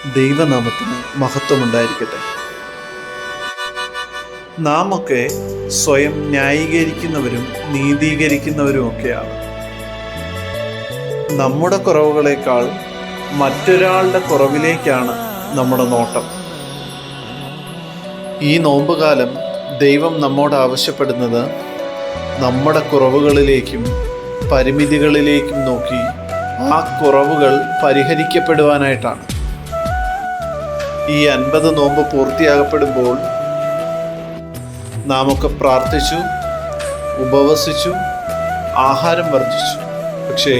ദൈവനാമത്തിന് മഹത്വമുണ്ടായിരിക്കട്ടെ. നാം ഒക്കെ സ്വയം ന്യായീകരിക്കുന്നവരും നീതീകരിക്കുന്നവരുമൊക്കെയാണ്. നമ്മുടെ കുറവുകളേക്കാൾ മറ്റൊരാളുടെ കുറവിലേക്കാണ് നമ്മുടെ നോട്ടം. ഈ നോമ്പുകാലം ദൈവം നമ്മോട് ആവശ്യപ്പെടുന്നത് നമ്മുടെ കുറവുകളിലേക്കും പരിമിതികളിലേക്കും നോക്കി ആ കുറവുകൾ പരിഹരിക്കപ്പെടുവാനായിട്ടാണ്. ഈ 50 നോമ്പ് പൂർത്തിയാകപ്പെടുമ്പോൾ നാം ഒക്കെ പ്രാർത്ഥിച്ചു, ഉപവസിച്ചു, ആഹാരം വർദ്ധിച്ചു. പക്ഷേ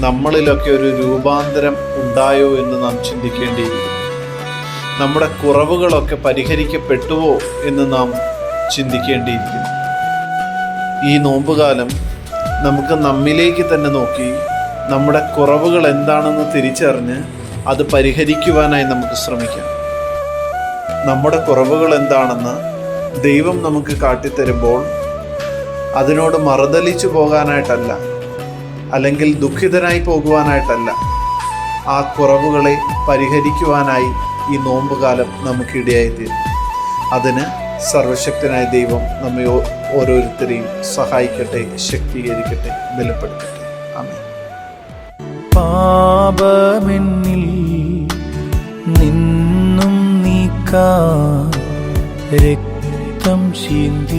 നമ്മളിലൊക്കെ ഒരു രൂപാന്തരം ഉണ്ടായോ എന്ന് നാം ചിന്തിക്കേണ്ടിയിരിക്കുന്നു. നമ്മുടെ കുറവുകളൊക്കെ പരിഹരിക്കപ്പെട്ടുവോ എന്ന് നാം ചിന്തിക്കേണ്ടിയിരിക്കുന്നു. ഈ നോമ്പുകാലം നമുക്ക് നമ്മിലേക്ക് തന്നെ നോക്കി നമ്മുടെ കുറവുകൾ എന്താണെന്ന് തിരിച്ചറിഞ്ഞ് അത് പരിഹരിക്കുവാനായി നമുക്ക് ശ്രമിക്കാം. നമ്മുടെ കുറവുകൾ എന്താണെന്ന് ദൈവം നമുക്ക് കാട്ടിത്തരുമ്പോൾ അതിനോട് മറുതലിച്ചു പോകാനായിട്ടല്ല, അല്ലെങ്കിൽ ദുഃഖിതനായി പോകുവാനായിട്ടല്ല, ആ കുറവുകളെ പരിഹരിക്കുവാനായി ഈ നോമ്പുകാലം നമുക്കിടയായിത്തീരും. അതിന് സർവശക്തനായ ദൈവം നമ്മെ ഓരോരുത്തരെയും സഹായിക്കട്ടെ, ശക്തീകരിക്കട്ടെ, ബലപ്പെടുത്തട്ടെ. ആമേൻ. പാപമെന്നിൽ നിന്നും നീക്കാൻ രക്തം ചിന്തി